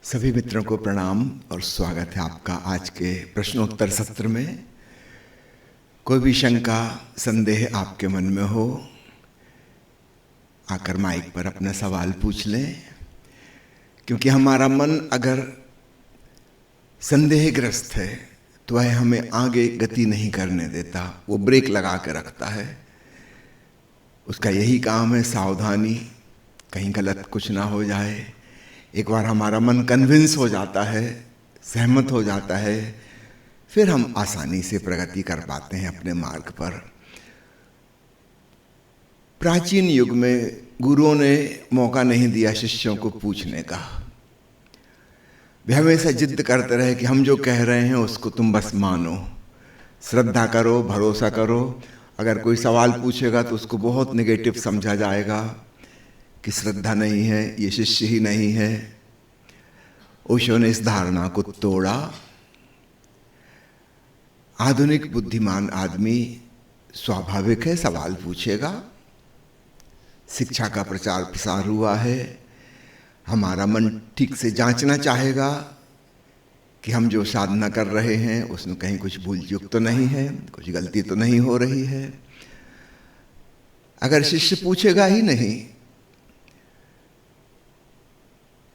सभी मित्रों को प्रणाम और स्वागत है आपका आज के प्रश्नोत्तर सत्र में। कोई भी शंका संदेह आपके मन में हो, आकर माइक पर अपना सवाल पूछ लें, क्योंकि हमारा मन अगर संदेहग्रस्त है तो वह हमें आगे गति नहीं करने देता, वो ब्रेक लगा के रखता है। उसका यही काम है सावधानी, कहीं गलत कुछ ना हो जाए। एक बार हमारा मन कन्विंस हो जाता है, सहमत हो जाता है, फिर हम आसानी से प्रगति कर पाते हैं अपने मार्ग पर। प्राचीन युग में गुरुओं ने मौका नहीं दिया शिष्यों को पूछने का। वे हमेशा जिद करते रहे कि हम जो कह रहे हैं उसको तुम बस मानो, श्रद्धा करो, भरोसा करो। अगर कोई सवाल पूछेगा तो उसको बहुत नेगेटिव समझा जाएगा कि श्रद्धा नहीं है, ये शिष्य ही नहीं है। ओशो ने इस धारणा को तोड़ा। आधुनिक बुद्धिमान आदमी स्वाभाविक है सवाल पूछेगा। शिक्षा का प्रचार प्रसार हुआ है, हमारा मन ठीक से जांचना चाहेगा कि हम जो साधना कर रहे हैं उसमें कहीं कुछ भूल चूक तो नहीं है, कुछ गलती तो नहीं हो रही है। अगर शिष्य पूछेगा ही नहीं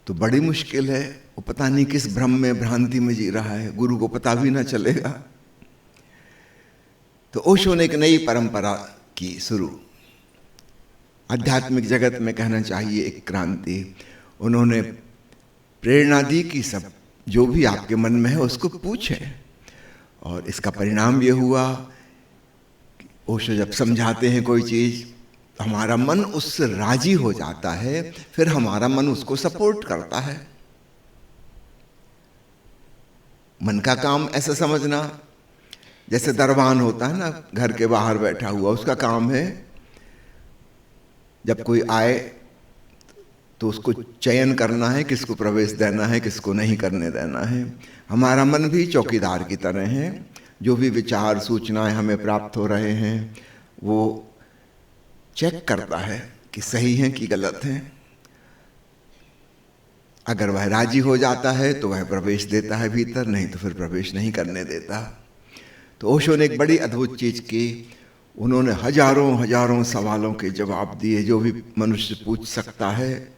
तो बड़ी मुश्किल है। वो पता नहीं किस भ्रम में, भ्रांति में जी रहा है, गुरु को पता भी ना चलेगा। तो ओशो ने एक नई परंपरा की शुरू, आध्यात्मिक जगत में कहना चाहिए एक क्रांति। उन्होंने प्रेरणा दी कि सब जो भी आपके मन में है उसको पूछें। और इसका परिणाम ये हुआ कि ओशो जब समझाते हैं कोई चीज, हमारा मन उससे राजी हो जाता है, फिर हमारा मन उसको सपोर्ट करता है। मन का काम ऐसा समझना जैसे दरबान होता है ना, घर के बाहर बैठा हुआ, उसका काम है जब कोई आए तो उसको चयन करना है, किसको प्रवेश देना है, किसको नहीं करने देना है। हमारा मन भी चौकीदार की तरह है। जो भी विचार सूचनाएं हमें प्राप्त हो रहे हैं वो चेक करता है कि सही है कि गलत है। अगर वह राजी हो जाता है तो वह प्रवेश देता है भीतर, नहीं तो फिर प्रवेश नहीं करने देता। तो ओशो ने एक बड़ी अद्भुत चीज की। उन्होंने हजारों हजारों सवालों के जवाब दिए जो भी मनुष्य पूछ सकता है,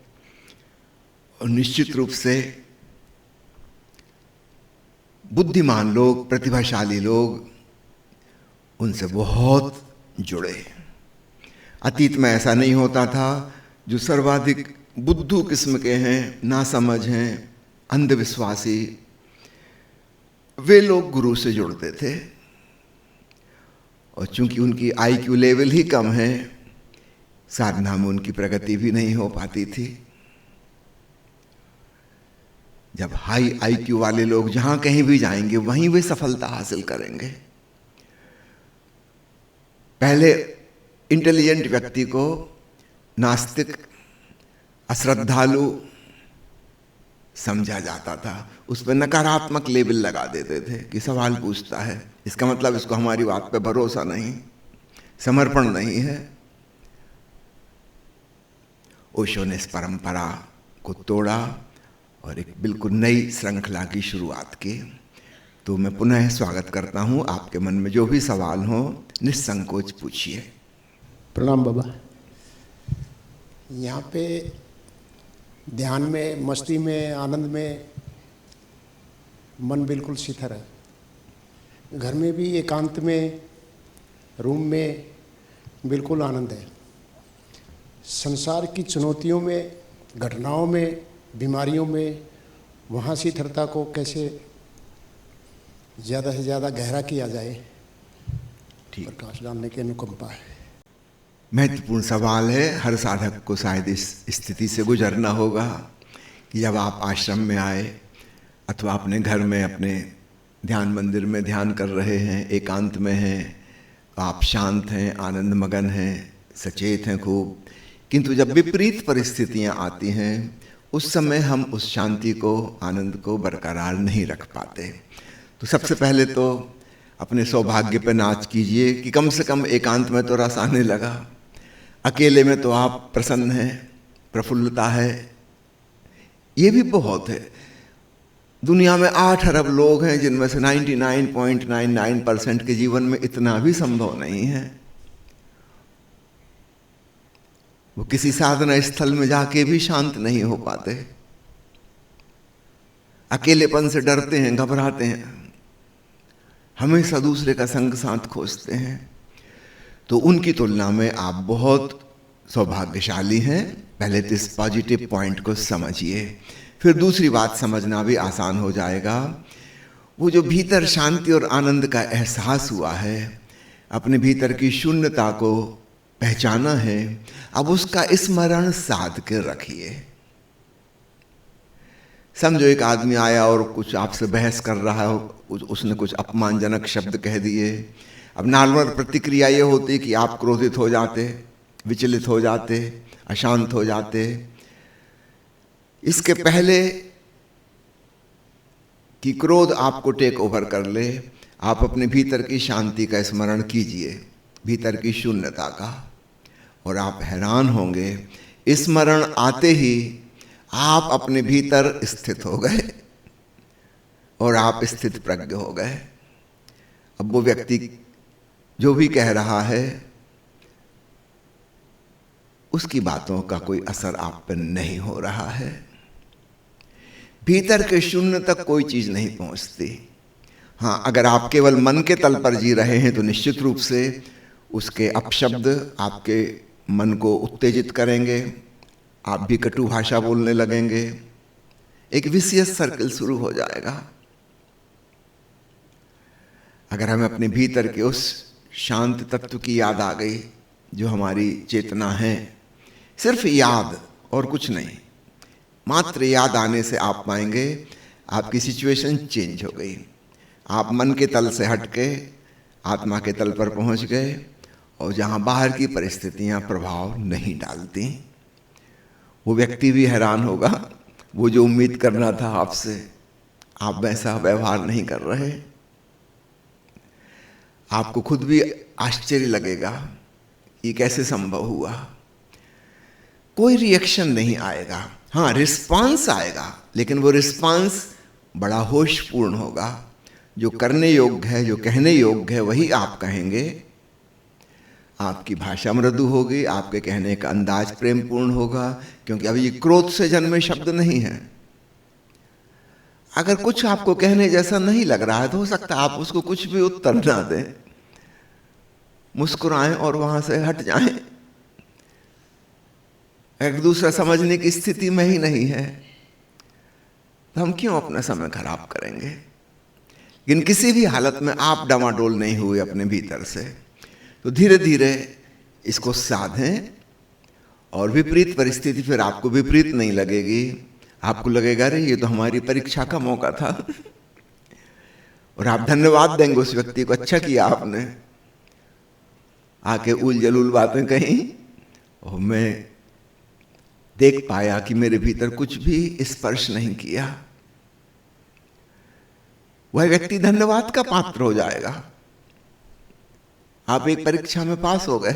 और निश्चित रूप से बुद्धिमान लोग, प्रतिभाशाली लोग उनसे बहुत जुड़े। अतीत में ऐसा नहीं होता था। जो सर्वाधिक बुद्धू किस्म के हैं, नासमझ हैं, अंधविश्वासी, वे लोग गुरु से जुड़ते थे। और चूंकि उनकी आईक्यू लेवल ही कम है, साधना में उनकी प्रगति भी नहीं हो पाती थी। जब हाई आईक्यू वाले लोग जहां कहीं भी जाएंगे वहीं वे सफलता हासिल करेंगे। पहले इंटेलिजेंट व्यक्ति को नास्तिक, अश्रद्धालु समझा जाता था, उस पर नकारात्मक लेबल लगा देते थे कि सवाल पूछता है, इसका मतलब इसको हमारी बात पे भरोसा नहीं, समर्पण नहीं है। ओशो ने इस परंपरा को तोड़ा और एक बिल्कुल नई श्रृंखला की शुरुआत की। तो मैं पुनः स्वागत करता हूं। आपके मन में जो भी सवाल हो निस्संकोच पूछिए। प्रणाम बाबा। यहाँ पे ध्यान में, मस्ती में, आनंद में मन बिल्कुल शिथिल है। घर में भी एकांत में, रूम में बिल्कुल आनंद है। संसार की चुनौतियों में, घटनाओं में, बीमारियों में वहाँ शिथिलता को कैसे ज़्यादा से ज़्यादा गहरा किया जाए, प्रकाश डालने की अनुकंपा है। महत्वपूर्ण सवाल है। हर साधक को शायद इस स्थिति से गुजरना होगा कि जब आप आश्रम में आए अथवा अपने घर में, अपने ध्यान मंदिर में ध्यान कर रहे हैं, एकांत में हैं, आप शांत हैं, आनंद मगन हैं, सचेत हैं खूब, किंतु जब विपरीत परिस्थितियां आती हैं उस समय हम उस शांति को, आनंद को बरकरार नहीं रख पाते। तो सबसे पहले तो अपने सौभाग्य पर नाच कीजिए कि कम से कम एकांत में तो रस आने लगा। अकेले में तो आप प्रसन्न हैं, प्रफुल्लता है, ये भी बहुत है। दुनिया में 8 अरब लोग हैं जिनमें से 99.99% के जीवन में इतना भी संभव नहीं है। वो किसी साधना स्थल में जाके भी शांत नहीं हो पाते, अकेलेपन से डरते हैं, घबराते हैं, हमेशा दूसरे का संग साथ खोजते हैं। तो उनकी तुलना में आप बहुत सौभाग्यशाली हैं। पहले तो इस पॉजिटिव पॉइंट को समझिए, फिर दूसरी बात समझना भी आसान हो जाएगा। वो जो भीतर शांति और आनंद का एहसास हुआ है, अपने भीतर की शून्यता को पहचाना है, अब उसका स्मरण साध के रखिए। समझो एक आदमी आया और कुछ आपसे बहस कर रहा हो, उसने कुछ अपमानजनक शब्द कह दिए। अब नॉर्मल प्रतिक्रिया ये होती कि आप क्रोधित हो जाते, विचलित हो जाते, अशांत हो जाते। इसके पहले कि क्रोध आपको टेक ओवर कर ले, आप अपने भीतर की शांति का स्मरण कीजिए, भीतर की शून्यता का, और आप हैरान होंगे स्मरण आते ही आप अपने भीतर स्थित हो गए और आप स्थित प्रज्ञ हो गए। अब वो व्यक्ति जो भी कह रहा है उसकी बातों का कोई असर आप पर नहीं हो रहा है। भीतर के शून्य तक कोई चीज नहीं पहुंचती। हाँ, अगर आप केवल मन के तल पर जी रहे हैं तो निश्चित रूप से उसके अपशब्द आपके मन को उत्तेजित करेंगे, आप भी कटु भाषा बोलने लगेंगे, एक विशियस सर्कल शुरू हो जाएगा। अगर हमें अपने भीतर के उस शांत तत्व की याद आ गई जो हमारी चेतना है, सिर्फ याद और कुछ नहीं, मात्र याद आने से आप पाएंगे आपकी सिचुएशन चेंज हो गई। आप मन के तल से हटके आत्मा के तल पर पहुंच गए, और जहां बाहर की परिस्थितियां प्रभाव नहीं डालती। वो व्यक्ति भी हैरान होगा, वो जो उम्मीद करना था आपसे, आप वैसा व्यवहार नहीं कर रहे। आपको खुद भी आश्चर्य लगेगा ये कैसे संभव हुआ। कोई रिएक्शन नहीं आएगा, हाँ रिस्पांस आएगा, लेकिन वो रिस्पांस बड़ा होशपूर्ण होगा। जो करने योग्य है, जो कहने योग्य है, वही आप कहेंगे। आपकी भाषा मृदु होगी, आपके कहने का अंदाज प्रेमपूर्ण होगा, क्योंकि अब ये क्रोध से जन्मे शब्द नहीं है। अगर कुछ आपको कहने जैसा नहीं लग रहा है तो हो सकता है आप उसको कुछ भी उत्तर ना दें, मुस्कुराएं और वहां से हट जाएं। एक दूसरा समझने की स्थिति में ही नहीं है तो हम क्यों अपना समय खराब करेंगे। लेकिन किसी भी हालत में आप डामाडोल नहीं हुए अपने भीतर से, तो धीरे धीरे इसको साधें, और विपरीत परिस्थिति फिर आपको विपरीत नहीं लगेगी। आपको लगेगा अरे ये तो हमारी परीक्षा का मौका था, और आप धन्यवाद देंगे उस व्यक्ति को, अच्छा किया आपने आके उल जलूल बातें कही और मैं देख पाया कि मेरे भीतर कुछ भी स्पर्श नहीं किया। वह व्यक्ति धन्यवाद का पात्र हो जाएगा। आप एक परीक्षा में पास हो गए,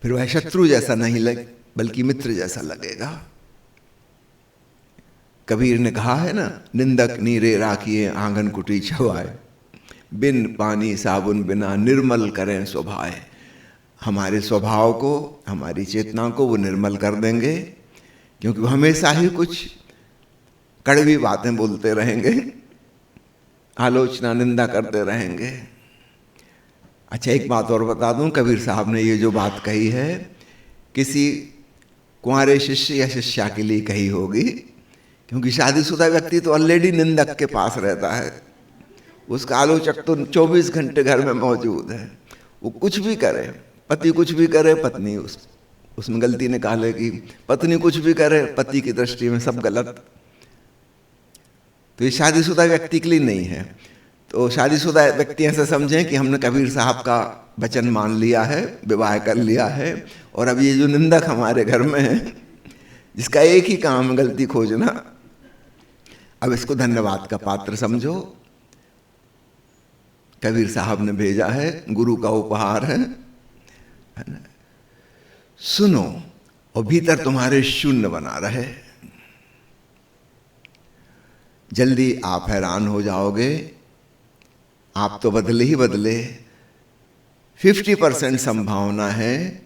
फिर वह शत्रु जैसा नहीं लगे बल्कि मित्र जैसा लगेगा। कबीर ने कहा है ना, निंदक नीरे राखिए आंगन कुटी छवाए, बिन पानी साबुन बिना निर्मल करें स्वभाव। हमारे स्वभाव को, हमारी चेतना को वो निर्मल कर देंगे, क्योंकि वो हमेशा ही कुछ कड़वी बातें बोलते रहेंगे, आलोचना निंदा करते रहेंगे। अच्छा, एक बात और बता दूं, कबीर साहब ने ये जो बात कही है किसी कुंवारे शिष्य या शिष्या के लिए कही होगी, क्योंकि शादीशुदा व्यक्ति तो ऑलरेडी निंदक के पास रहता है, उसका आलोचक तो 24 घंटे घर में मौजूद है। वो कुछ भी करे, पति कुछ भी करे, पत्नी उसमें गलती निकालेगी, पत्नी कुछ भी करे, पति की दृष्टि में सब गलत। तो ये शादीशुदा व्यक्ति के लिए नहीं है। तो शादीशुदा व्यक्ति ऐसा समझें कि हमने कबीर साहब का वचन मान लिया है, विवाह कर लिया है, और अब ये जो निंदक हमारे घर में है जिसका एक ही काम है गलती खोजना, अब इसको धन्यवाद का पात्र समझो। कबीर साहब ने भेजा है, गुरु का उपहार है ना? सुनो और भीतर तुम्हारे शून्य बना रहे। जल्दी आप हैरान हो जाओगे, आप तो बदले ही बदले। 50% संभावना है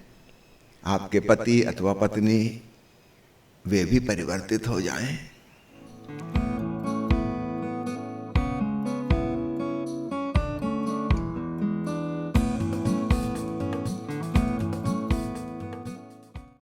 आपके पति अथवा पत्नी वे भी परिवर्तित हो जाएं।